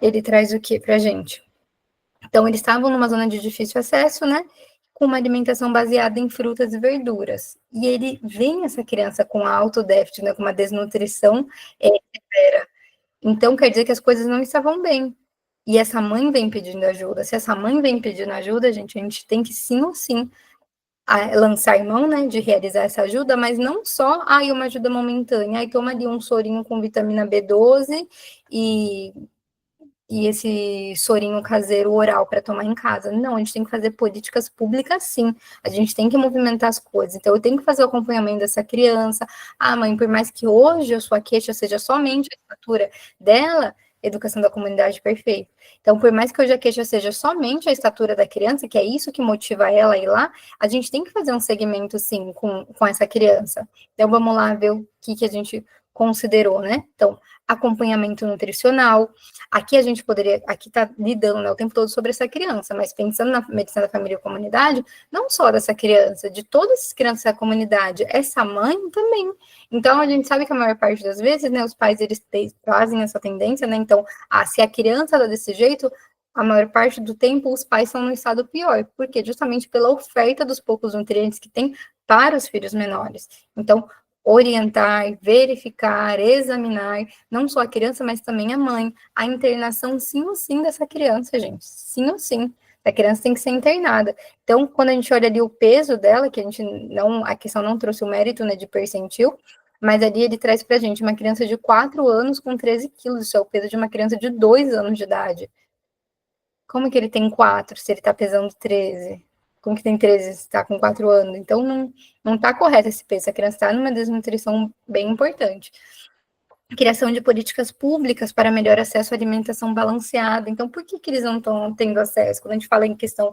ele traz o que para a gente? Então, eles estavam numa zona de difícil acesso, né? Com uma alimentação baseada em frutas e verduras. E ele vem essa criança com alto déficit, né, com uma desnutrição severa. Então, quer dizer que as coisas não estavam bem. E essa mãe vem pedindo ajuda. Se essa mãe vem pedindo ajuda, a gente tem que sim ou sim lançar mão, né, de realizar essa ajuda, mas não só, uma ajuda momentânea, aí toma ali um sorinho com vitamina B12 e esse sorinho caseiro oral para tomar em casa. Não, a gente tem que fazer políticas públicas sim. A gente tem que movimentar as coisas. Então, eu tenho que fazer o acompanhamento dessa criança. Ah, mãe, por mais que hoje a sua queixa seja somente a estatura dela, educação da comunidade perfeita. Então, por mais que hoje a queixa seja somente a estatura da criança, que é isso que motiva ela a ir lá, a gente tem que fazer um segmento, sim, com essa criança. Então, vamos lá ver o que a gente considerou, né? Então, acompanhamento nutricional, aqui a gente poderia, aqui está lidando, né, o tempo todo sobre essa criança, mas pensando na medicina da família e comunidade, não só dessa criança, de todas as crianças da comunidade, essa mãe também. Então, a gente sabe que a maior parte das vezes, né, os pais, eles trazem essa tendência, né, então, se a criança está desse jeito, a maior parte do tempo os pais estão no estado pior, porque justamente pela oferta dos poucos nutrientes que tem para os filhos menores. Então, orientar, verificar, examinar, não só a criança, mas também a mãe, a internação sim ou sim dessa criança, gente, sim ou sim. A criança tem que ser internada. Então, quando a gente olha ali o peso dela, que a gente não, a questão não trouxe o mérito, né, de percentil, mas ali ele traz pra gente uma criança de 4 anos com 13 quilos, isso é o peso de uma criança de 2 anos de idade. Como que ele tem 4 se ele tá pesando 13? Como que tem 13 se tá com 4 anos? Então, não tá correto esse peso. A criança está numa desnutrição bem importante. Criação de políticas públicas para melhor acesso à alimentação balanceada. Então, por que eles não estão tendo acesso? Quando a gente fala em questão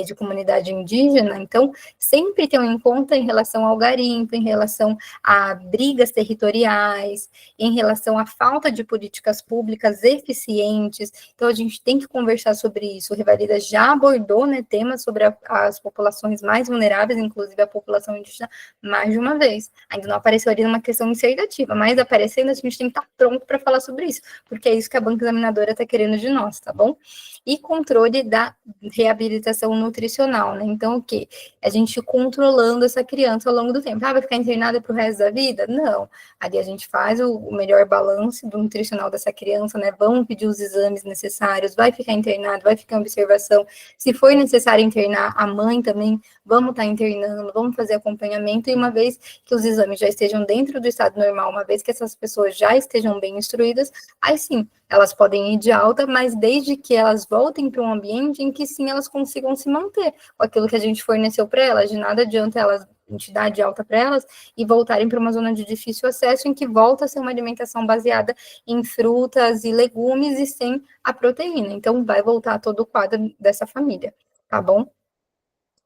de comunidade indígena, então, sempre tem em conta em relação ao garimpo, em relação a brigas territoriais, em relação à falta de políticas públicas eficientes. Então, a gente tem que conversar sobre isso. O Revalida já abordou, né, temas sobre as populações mais vulneráveis, inclusive a população indígena, mais de uma vez. Ainda não apareceu ali numa questão insertativa, mas aparecendo, a gente tem que estar pronto para falar sobre isso, porque é isso que a banca examinadora está querendo de nós, tá bom? E controle da reabilitação nutricional, né? Então, o quê? A gente controlando essa criança ao longo do tempo. Ah, vai ficar internada pro resto da vida? Não. Ali a gente faz o melhor balanço do nutricional dessa criança, né? Vamos pedir os exames necessários, vai ficar internado, vai ficar em observação. Se for necessário internar a mãe também, vamos estar internando, vamos fazer acompanhamento, e uma vez que os exames já estejam dentro do estado normal, uma vez que essas pessoas já estejam bem instruídas, aí sim, elas podem ir de alta, mas desde que elas voltem para um ambiente em que sim elas consigam se manter com aquilo que a gente forneceu para elas. De nada adianta elas, a gente dar de alta para elas e voltarem para uma zona de difícil acesso em que volta a ser uma alimentação baseada em frutas e legumes e sem a proteína. Então, vai voltar todo o quadro dessa família, tá bom?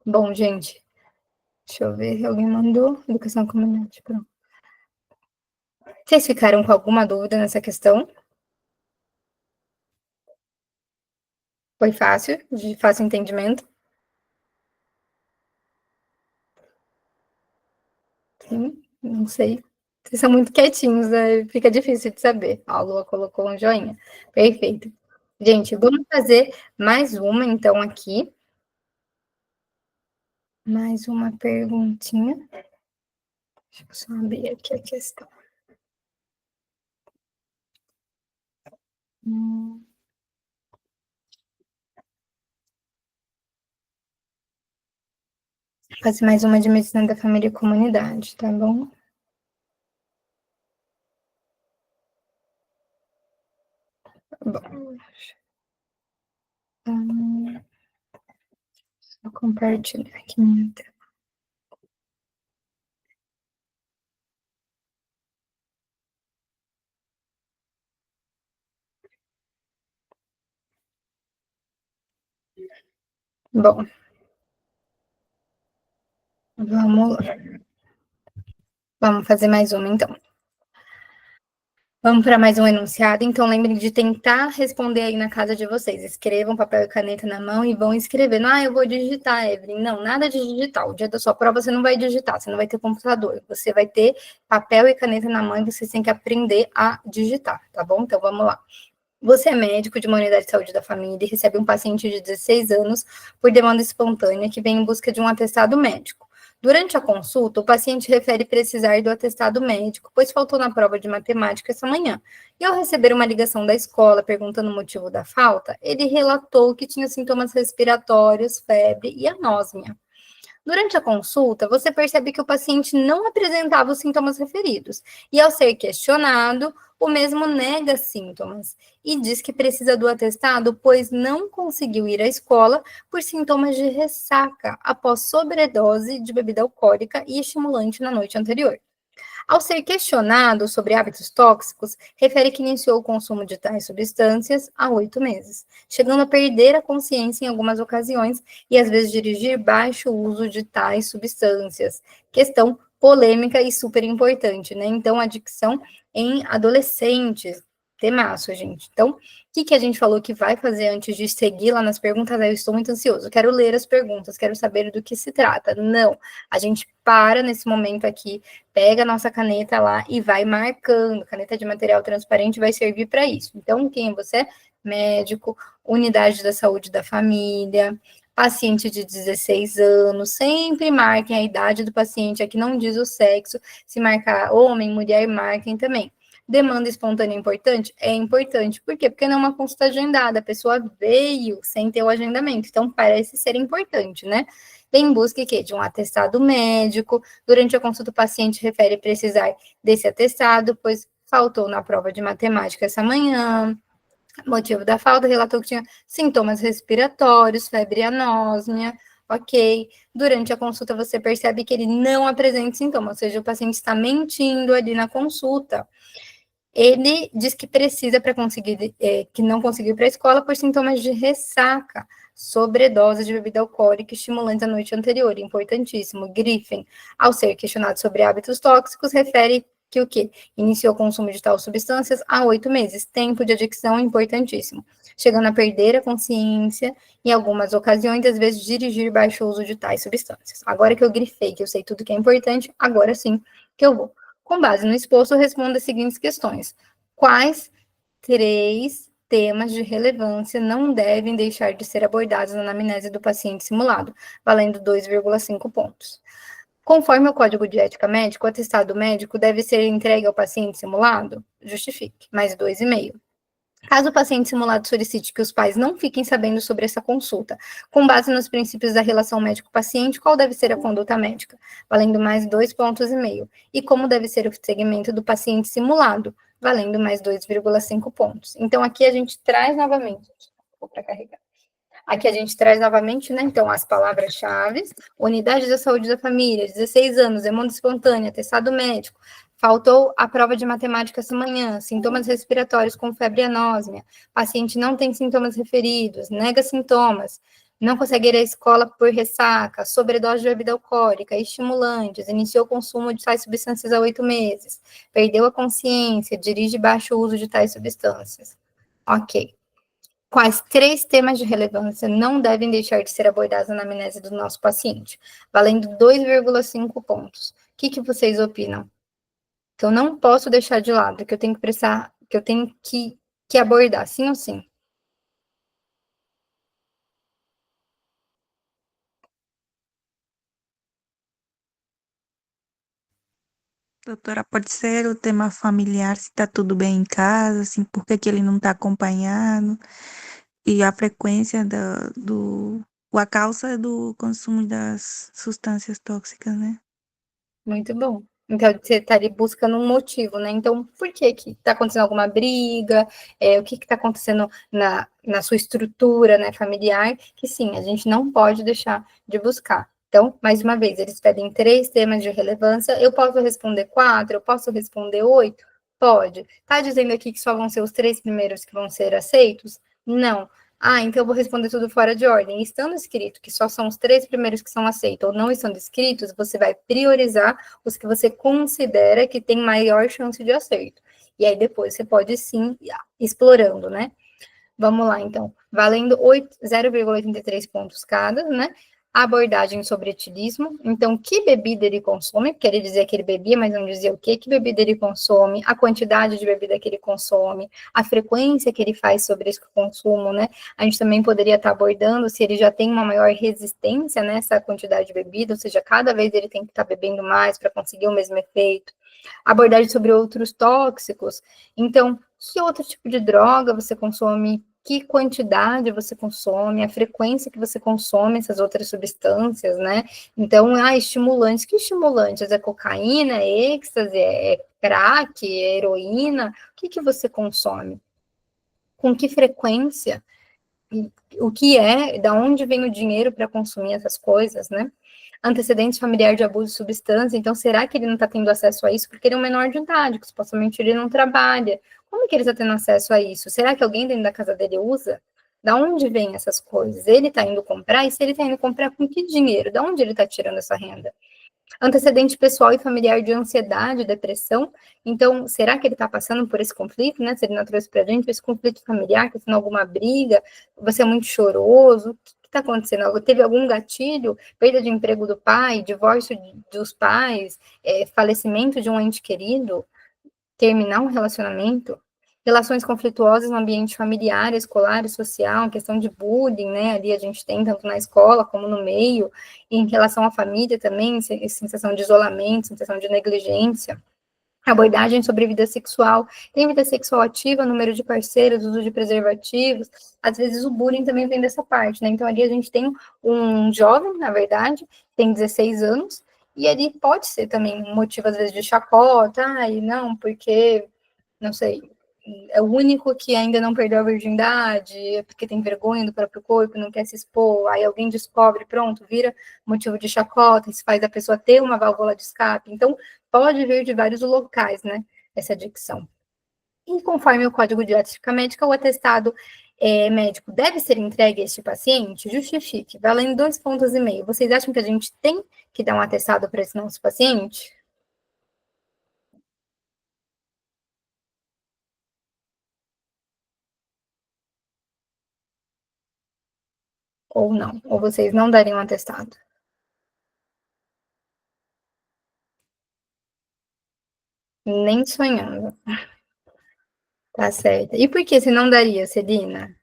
Bom, gente, deixa eu ver, alguém mandou educação comunidade, pronto. Vocês ficaram com alguma dúvida nessa questão? Foi fácil, de fácil entendimento? Sim, não sei. Vocês são muito quietinhos, né? Fica difícil de saber. A Lua colocou um joinha. Perfeito. Gente, vamos fazer mais uma, então, aqui. Mais uma perguntinha. Deixa eu só abrir aqui a questão. Hum. Fazer mais uma de medicina da família e comunidade, tá bom? Bom, vou compartilhar aqui minha tela. Bom, vamos lá. Vamos fazer mais uma, então. Vamos para mais um enunciado. Então, lembrem de tentar responder aí na casa de vocês. Escrevam papel e caneta na mão e vão escrevendo. Ah, eu vou digitar, Evelyn. Não, nada de digitar. O dia da sua prova você não vai digitar, você não vai ter computador. Você vai ter papel e caneta na mão e vocês têm que aprender a digitar, tá bom? Então, vamos lá. Você é médico de uma unidade de saúde da família e recebe um paciente de 16 anos por demanda espontânea que vem em busca de um atestado médico. Durante a consulta, o paciente refere precisar do atestado médico, pois faltou na prova de matemática essa manhã. E ao receber uma ligação da escola perguntando o motivo da falta, ele relatou que tinha sintomas respiratórios, febre e anósmia. Durante a consulta, você percebe que o paciente não apresentava os sintomas referidos, e ao ser questionado, o mesmo nega sintomas e diz que precisa do atestado, pois não conseguiu ir à escola por sintomas de ressaca após sobredose de bebida alcoólica e estimulante na noite anterior. Ao ser questionado sobre hábitos tóxicos, refere que iniciou o consumo de tais substâncias há 8 meses, chegando a perder a consciência em algumas ocasiões e às vezes dirigir baixo uso de tais substâncias. Questão polêmica e super importante, né? Então, adicção em adolescentes. Temaço, gente. Então, o que a gente falou que vai fazer antes de seguir lá nas perguntas? Eu estou muito ansioso, quero ler as perguntas, quero saber do que se trata. Não, a gente para nesse momento aqui, pega a nossa caneta lá e vai marcando. Caneta de material transparente vai servir para isso. Então, quem você é? Médico, unidade da saúde da família, paciente de 16 anos, sempre marquem a idade do paciente, aqui não diz o sexo, se marcar homem, mulher, marquem também. Demanda espontânea é importante? É importante. Por quê? Porque não é uma consulta agendada, a pessoa veio sem ter o agendamento, então parece ser importante, né? Vem em busca de um atestado médico. Durante a consulta, o paciente refere precisar desse atestado, pois faltou na prova de matemática essa manhã. Motivo da falta, relatou que tinha sintomas respiratórios, febre e anósmia. Ok. Durante a consulta, você percebe que ele não apresenta sintomas, ou seja, o paciente está mentindo ali na consulta. Ele diz que precisa para conseguir, que não conseguiu ir para a escola por sintomas de ressaca, sobredose de bebida alcoólica e estimulante a noite anterior, importantíssimo. Griffin, ao ser questionado sobre hábitos tóxicos, refere que o quê? Iniciou o consumo de tais substâncias há 8 meses, tempo de adicção importantíssimo, chegando a perder a consciência em algumas ocasiões, às vezes dirigir baixo uso de tais substâncias. Agora que eu grifei, que eu sei tudo que é importante, agora sim que eu vou. Com base no exposto, responda as seguintes questões. Quais 3 temas de relevância não devem deixar de ser abordados na anamnese do paciente simulado, valendo 2,5 pontos? Conforme o Código de Ética Médica, o atestado médico deve ser entregue ao paciente simulado? Justifique, mais 2,5. Caso o paciente simulado solicite que os pais não fiquem sabendo sobre essa consulta, com base nos princípios da relação médico-paciente, qual deve ser a conduta médica? Valendo mais 2,5 pontos. E como deve ser o segmento do paciente simulado? Valendo mais 2,5 pontos. Então, aqui a gente traz novamente. Vou para carregar. Aqui a gente traz novamente, né? Então, as palavras-chave: unidade da saúde da família, 16 anos, demanda espontânea, atestado médico, faltou a prova de matemática essa manhã, sintomas respiratórios com febre e anósmia, paciente não tem sintomas referidos, nega sintomas, não consegue ir à escola por ressaca, sobredose de bebida alcoólica, estimulantes, iniciou o consumo de tais substâncias há 8 meses, perdeu a consciência, dirige baixo uso de tais substâncias. Ok. Quais 3 temas de relevância não devem deixar de ser abordados na anamnese do nosso paciente? Valendo 2,5 pontos. O que vocês opinam? Que eu não posso deixar de lado, que eu tenho que prestar, que eu tenho que abordar, sim ou sim? Doutora, pode ser o tema familiar, se tá tudo bem em casa, assim, por que que ele não tá acompanhando, e a frequência do a causa do consumo das substâncias tóxicas, né? Muito bom. Então, você estaria buscando um motivo, né? Então, por que que está acontecendo alguma briga? O que está acontecendo na sua estrutura, né, familiar? Que sim, a gente não pode deixar de buscar. Então, mais uma vez, eles pedem 3 temas de relevância. Eu posso responder 4? Eu posso responder 8? Pode. Está dizendo aqui que só vão ser os 3 primeiros que vão ser aceitos? Não. Ah, então eu vou responder tudo fora de ordem. Estando escrito que só são os 3 primeiros que são aceitos ou não estando escritos, você vai priorizar os que você considera que tem maior chance de acerto. E aí depois você pode sim ir explorando, né? Vamos lá, então. Valendo 0,83 pontos cada, né? Abordagem sobre etilismo. Então, que bebida ele consome? Porque ele dizia que ele bebia, mas não dizia o quê. Que bebida ele consome, a quantidade de bebida que ele consome, a frequência que ele faz sobre esse consumo, né? A gente também poderia estar abordando se ele já tem uma maior resistência nessa quantidade de bebida, ou seja, cada vez ele tem que estar bebendo mais para conseguir o mesmo efeito. Abordagem sobre outros tóxicos. Então, que outro tipo de droga você consome? Que quantidade você consome, a frequência que você consome essas outras substâncias, né? Então, estimulantes. Que estimulantes? É cocaína, é êxtase, é crack, é heroína? O que que você consome? Com que frequência? O que é? Da onde vem o dinheiro para consumir essas coisas, né? Antecedentes familiares de abuso de substância, então será que ele não está tendo acesso a isso porque ele é um menor de idade, que supostamente ele não trabalha? Como que ele está tendo acesso a isso? Será que alguém dentro da casa dele usa? Da onde vem essas coisas? Ele está indo comprar, e se ele está indo comprar com que dinheiro? Da onde ele está tirando essa renda? Antecedente pessoal e familiar de ansiedade, depressão. Então, será que ele está passando por esse conflito, né? Se ele não trouxe para a gente esse conflito familiar, está tendo alguma briga, você é muito choroso, o que está acontecendo? Teve algum gatilho? Perda de emprego do pai, divórcio dos pais, falecimento de um ente querido, terminar um relacionamento? Relações conflituosas no ambiente familiar, escolar e social, questão de bullying, né? Ali a gente tem tanto na escola como no meio, e em relação à família também, sensação de isolamento, sensação de negligência. Abordagem sobre vida sexual. Tem vida sexual ativa, número de parceiros, uso de preservativos. Às vezes o bullying também vem dessa parte, né? Então ali a gente tem um jovem, na verdade, tem 16 anos, e ali pode ser também um motivo, às vezes, de chacota, e não, porque, não sei, é o único que ainda não perdeu a virgindade, é porque tem vergonha do próprio corpo, não quer se expor, aí alguém descobre, pronto, vira motivo de chacota, isso faz a pessoa ter uma válvula de escape. Então, pode vir de vários locais, né, essa adicção. E conforme o Código de Ética Médica, o atestado médico deve ser entregue a este paciente? Justifique, valendo 2,5 pontos. Vocês acham que a gente tem que dar um atestado para esse nosso paciente? Ou não? Ou vocês não dariam um atestado? Nem sonhando. Tá certo. E por que você não daria, Celina?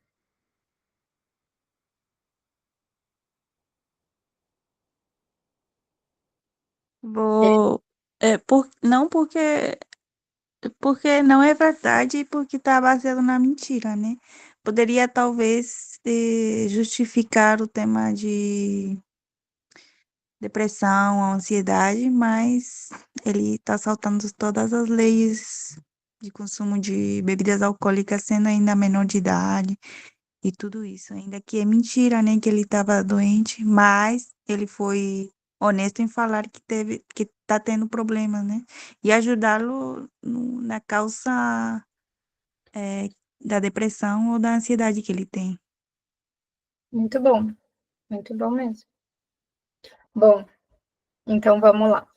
Vou. Não porque não é verdade e porque está baseado na mentira, né? Poderia talvez justificar o tema de depressão, ansiedade, mas ele está saltando todas as leis de consumo de bebidas alcoólicas, sendo ainda menor de idade e tudo isso. Ainda que é mentira, né, que ele estava doente, mas ele foi honesto em falar que está tendo problemas, né? E ajudá-lo na causa eh, da depressão ou da ansiedade que ele tem. Muito bom mesmo. Bom, então vamos lá.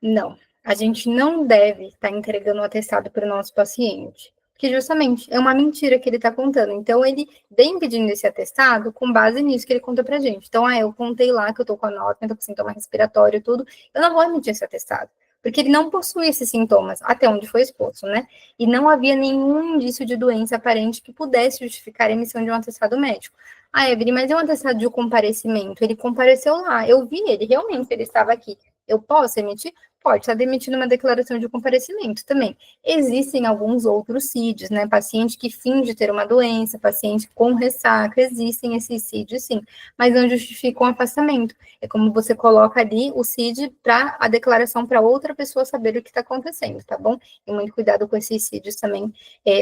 Não, a gente não deve estar entregando o atestado para o nosso paciente, porque justamente é uma mentira que ele está contando. Então, ele vem pedindo esse atestado com base nisso que ele conta para a gente. Então, eu contei lá que eu estou com a nota, estou com sintoma respiratório e tudo, eu não vou emitir esse atestado, porque ele não possui esses sintomas, até onde foi exposto, né? E não havia nenhum indício de doença aparente que pudesse justificar a emissão de um atestado médico. Evelyn, mas é um atestado de comparecimento? Ele compareceu lá, eu vi ele, realmente, ele estava aqui. Eu posso emitir? Pode estar demitindo uma declaração de comparecimento também. Existem alguns outros CIDs, né? Paciente que finge ter uma doença, paciente com ressaca, existem esses CIDs, sim, mas não justificam o afastamento. É como você coloca ali o CID para a declaração para outra pessoa saber o que está acontecendo, tá bom? E muito cuidado com esses CIDs também,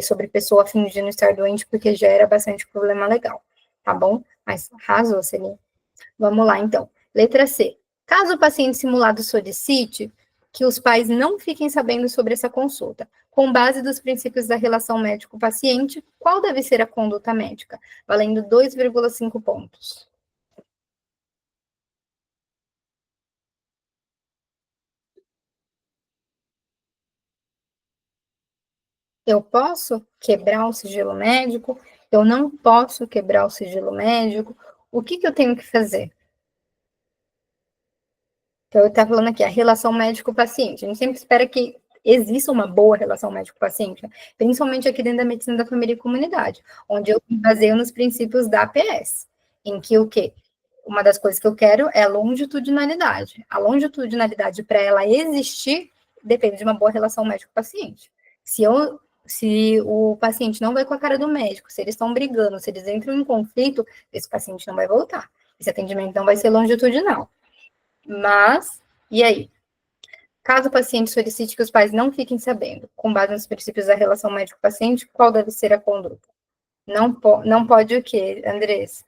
sobre pessoa fingindo estar doente, porque gera bastante problema legal, tá bom? Mas arrasou, Celine. Vamos lá, então. Letra C. Caso o paciente simulado solicite que os pais não fiquem sabendo sobre essa consulta, com base dos princípios da relação médico-paciente, qual deve ser a conduta médica? Valendo 2,5 pontos. Eu posso quebrar o sigilo médico? Eu não posso quebrar o sigilo médico? O que eu tenho que fazer? Então, eu estava falando aqui, a relação médico-paciente. A gente sempre espera que exista uma boa relação médico-paciente, né? Principalmente aqui dentro da medicina da família e comunidade, onde eu me baseio nos princípios da APS, em que o quê? Uma das coisas que eu quero é a longitudinalidade. A longitudinalidade, para ela existir, depende de uma boa relação médico-paciente. Se o paciente não vai com a cara do médico, se eles estão brigando, se eles entram em conflito, esse paciente não vai voltar. Esse atendimento não vai ser longitudinal. Mas, e aí? Caso o paciente solicite que os pais não fiquem sabendo, com base nos princípios da relação médico-paciente, qual deve ser a conduta? Não pode o quê, Andrés?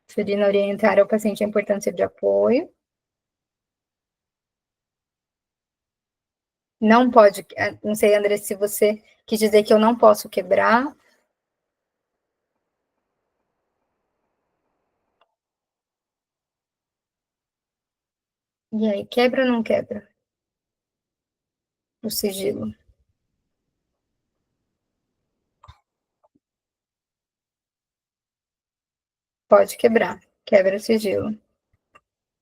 Serina orientar ao paciente a importância de apoio. Não pode, não sei, Andrés, se você quis dizer que eu não posso quebrar. E aí, quebra ou não quebra o sigilo? Pode quebrar, quebra o sigilo.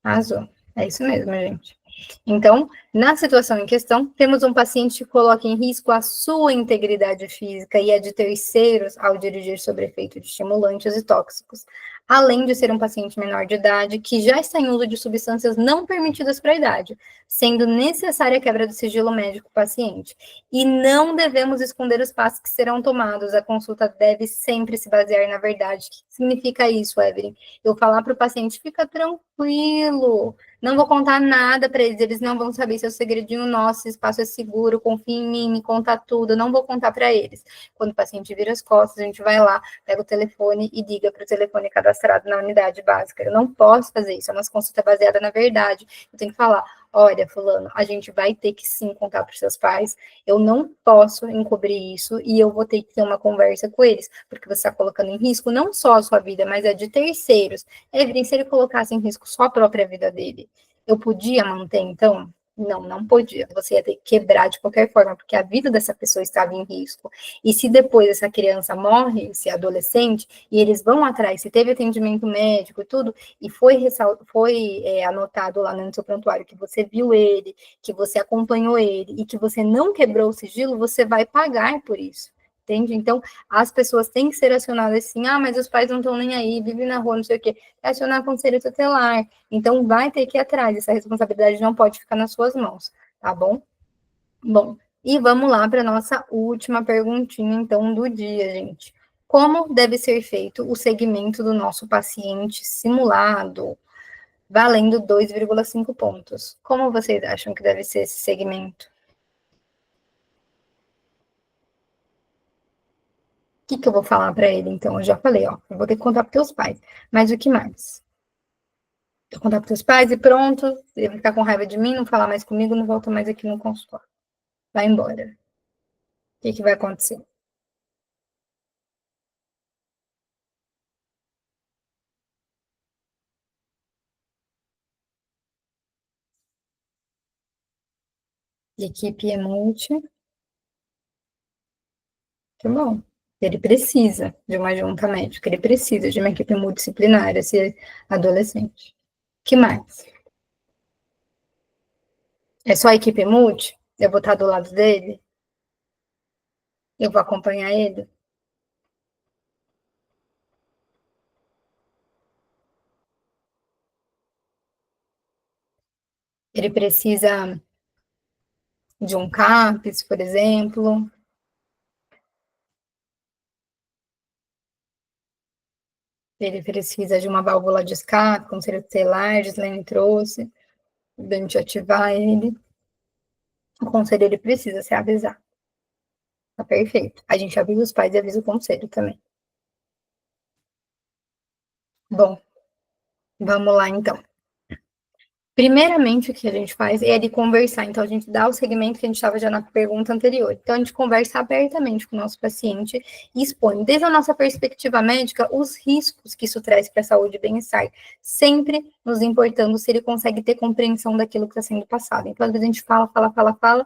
Arrasou. É isso mesmo, gente. Então, na situação em questão, temos um paciente que coloca em risco a sua integridade física e a de terceiros ao dirigir sobre efeito de estimulantes e tóxicos, além de ser um paciente menor de idade que já está em uso de substâncias não permitidas para a idade, sendo necessária a quebra do sigilo médico paciente. E não devemos esconder os passos que serão tomados. A consulta deve sempre se basear na verdade. O que significa isso, Evelyn? Eu falar para o paciente, fica tranquilo, não vou contar nada para eles não vão saber se é o segredinho nosso, se o espaço é seguro, confia em mim, me conta tudo, eu não vou contar para eles. Quando o paciente vira as costas, a gente vai lá, pega o telefone e liga para o telefone cadastrado na unidade básica. Eu não posso fazer isso, é uma consulta baseada na verdade. Eu tenho que falar, olha, fulano, a gente vai ter que sim contar para os seus pais, eu não posso encobrir isso e eu vou ter que ter uma conversa com eles, porque você está colocando em risco não só a sua vida, mas a de terceiros. Evelyn, se ele colocasse em risco só a própria vida dele, eu podia manter, então? Não, não podia. Você ia ter que quebrar de qualquer forma, porque a vida dessa pessoa estava em risco. E se depois essa criança morre, se é adolescente, e eles vão atrás, se teve atendimento médico e tudo, e foi anotado lá no seu prontuário que você viu ele, que você acompanhou ele e que você não quebrou o sigilo, você vai pagar por isso. Entende? Então, as pessoas têm que ser acionadas assim, mas os pais não estão nem aí, vivem na rua, não sei o quê. É acionar conselho tutelar. Então, vai ter que ir atrás. Essa responsabilidade não pode ficar nas suas mãos, tá bom? Bom, e vamos lá para a nossa última perguntinha, então, do dia, gente. Como deve ser feito o segmento do nosso paciente simulado, valendo 2,5 pontos? Como vocês acham que deve ser esse segmento? Que eu vou falar para ele, então? Eu já falei, ó, eu vou ter que contar para teus pais. Mas o que mais? Eu contar para teus pais e pronto. Ele vai ficar com raiva de mim, não falar mais comigo, não volta mais aqui no consultório. Vai embora. O que vai acontecer? Equipe é multi, tá bom. Ele precisa de uma junta médica, ele precisa de uma equipe multidisciplinar, esse adolescente. Que mais? É só a equipe multi? Eu vou estar do lado dele? Eu vou acompanhar ele? Ele precisa de um CAPS, por exemplo. Ele precisa de uma válvula de escape, como seria o telar, Gislaine trouxe, da gente ativar ele. O conselho, ele precisa se avisar. Tá perfeito. A gente avisa os pais e avisa o conselho também. Bom, vamos lá, então. Primeiramente, o que a gente faz é de conversar. Então, a gente dá o segmento que a gente estava já na pergunta anterior. Então, a gente conversa abertamente com o nosso paciente e expõe, desde a nossa perspectiva médica, os riscos que isso traz para a saúde e bem-estar, sempre nos importando se ele consegue ter compreensão daquilo que está sendo passado. Então, às vezes a gente fala,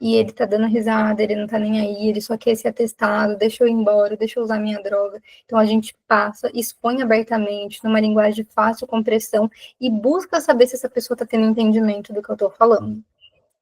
e ele tá dando risada, ele não tá nem aí, ele só quer esse atestado, deixa eu ir embora, deixa eu usar minha droga. Então a gente passa, expõe abertamente, numa linguagem de fácil compreensão e busca saber se essa pessoa tá tendo entendimento do que eu tô falando.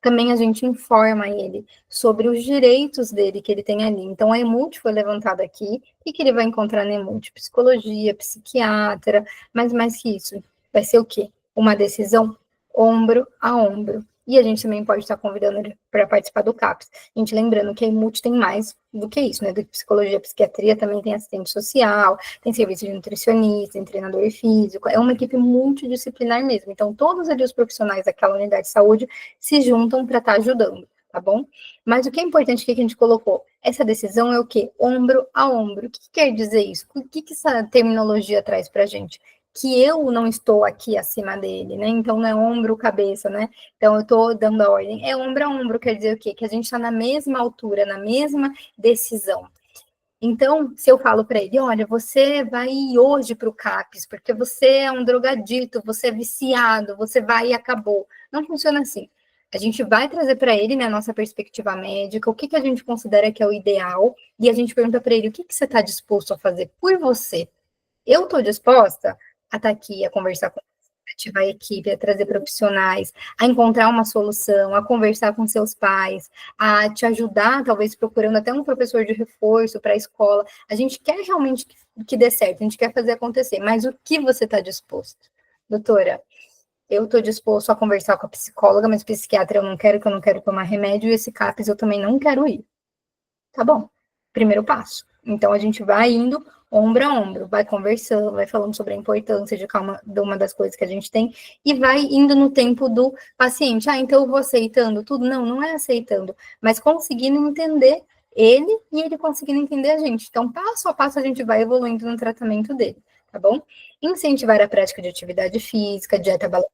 Também a gente informa ele sobre os direitos dele que ele tem ali. Então, a EMUT foi levantada aqui. O que ele vai encontrar na EMUT? Psicologia, psiquiatra, mas mais que isso, vai ser o quê? Uma decisão ombro a ombro. E a gente também pode estar convidando ele para participar do CAPS. A gente lembrando que a EMUT tem mais do que isso, né? Do que psicologia, psiquiatria, também tem assistente social, tem serviço de nutricionista, tem treinador físico. É uma equipe multidisciplinar mesmo. Então, todos ali os profissionais daquela unidade de saúde se juntam para estar ajudando, tá bom? Mas o que é importante que a gente colocou? Essa decisão é o quê? Ombro a ombro. O que quer dizer isso? O que essa terminologia traz para a gente? Que eu não estou aqui acima dele, né? Então não é ombro, cabeça, né? Então eu estou dando a ordem. É ombro a ombro, quer dizer o quê? Que a gente está na mesma altura, na mesma decisão. Então, se eu falo para ele, olha, você vai ir hoje para o CAPS, porque você é um drogadito, você é viciado, você vai e acabou. Não funciona assim. A gente vai trazer para ele, né, a nossa perspectiva médica, o que a gente considera que é o ideal, e a gente pergunta para ele, o que você está disposto a fazer por você? Eu estou disposta a estar aqui, a conversar com você, a ativar a equipe, a trazer profissionais, a encontrar uma solução, a conversar com seus pais, a te ajudar, talvez procurando até um professor de reforço para a escola. A gente quer realmente que dê certo, a gente quer fazer acontecer, mas o que você está disposto? Doutora, eu estou disposto a conversar com a psicóloga, mas psiquiatra eu não quero, que eu não quero tomar remédio, e esse CAPS eu também não quero ir. Tá bom, primeiro passo. Então, a gente vai indo ombro a ombro, vai conversando, vai falando sobre a importância de uma das coisas que a gente tem, e vai indo no tempo do paciente. Ah, então eu vou aceitando tudo? Não, não é aceitando, mas conseguindo entender ele e ele conseguindo entender a gente. Então, passo a passo, a gente vai evoluindo no tratamento dele, tá bom? Incentivar a prática de atividade física, dieta balanceada,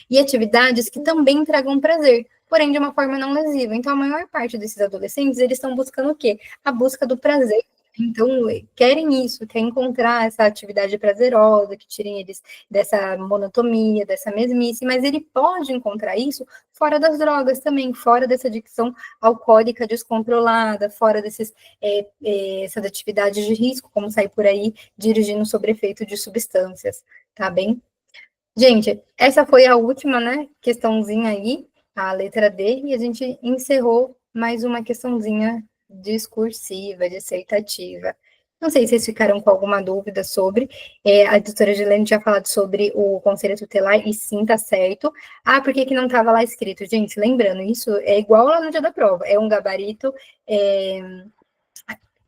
e atividades que também tragam prazer, porém de uma forma não lesiva. Então, a maior parte desses adolescentes, eles estão buscando o quê? A busca do prazer. Então, querem isso, querem encontrar essa atividade prazerosa, que tirem eles dessa monotonia, dessa mesmice, mas ele pode encontrar isso fora das drogas também, fora dessa adicção alcoólica descontrolada, fora essas atividades de risco, como sair por aí dirigindo sob efeito de substâncias, tá bem? Gente, essa foi a última, né, questãozinha aí, a letra D, e a gente encerrou mais uma questãozinha discursiva, dissertativa. Não sei se vocês ficaram com alguma dúvida sobre. A doutora Gilene tinha falado sobre o conselho tutelar, e sim, tá certo. Ah, por que que não estava lá escrito? Gente, lembrando, isso é igual lá no dia da prova, é um gabarito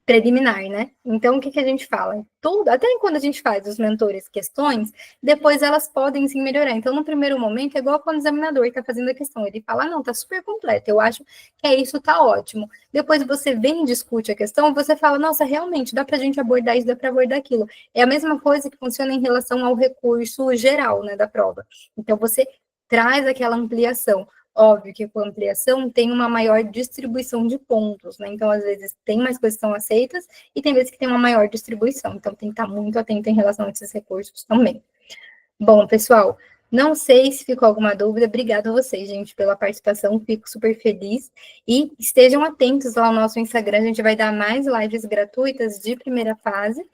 preliminar, né? Então, o que a gente fala? Tudo, até quando a gente faz os mentores questões, depois elas podem se melhorar. Então, no primeiro momento, é igual quando o examinador está fazendo a questão. Ele fala, não, tá super completo, eu acho que é isso, tá ótimo. Depois você vem e discute a questão, você fala, nossa, realmente, dá pra gente abordar isso, dá pra abordar aquilo. É a mesma coisa que funciona em relação ao recurso geral, né, da prova. Então, você traz aquela ampliação. Óbvio que com ampliação tem uma maior distribuição de pontos, né? Então, às vezes, tem mais coisas que são aceitas e tem vezes que tem uma maior distribuição. Então, tem que estar muito atento em relação a esses recursos também. Bom, pessoal, não sei se ficou alguma dúvida. Obrigada a vocês, gente, pela participação. Fico super feliz. E estejam atentos lá no nosso Instagram. A gente vai dar mais lives gratuitas de primeira fase.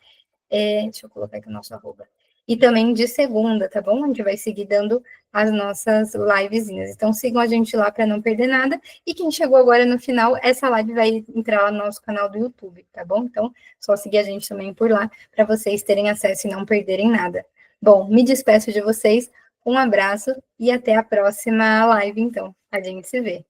Deixa eu colocar aqui o nosso arroba. E também de segunda, tá bom? A gente vai seguir dando as nossas livezinhas. Então, sigam a gente lá para não perder nada. E quem chegou agora no final, essa live vai entrar lá no nosso canal do YouTube, tá bom? Então, só seguir a gente também por lá, para vocês terem acesso e não perderem nada. Bom, me despeço de vocês. Um abraço e até a próxima live, então. A gente se vê.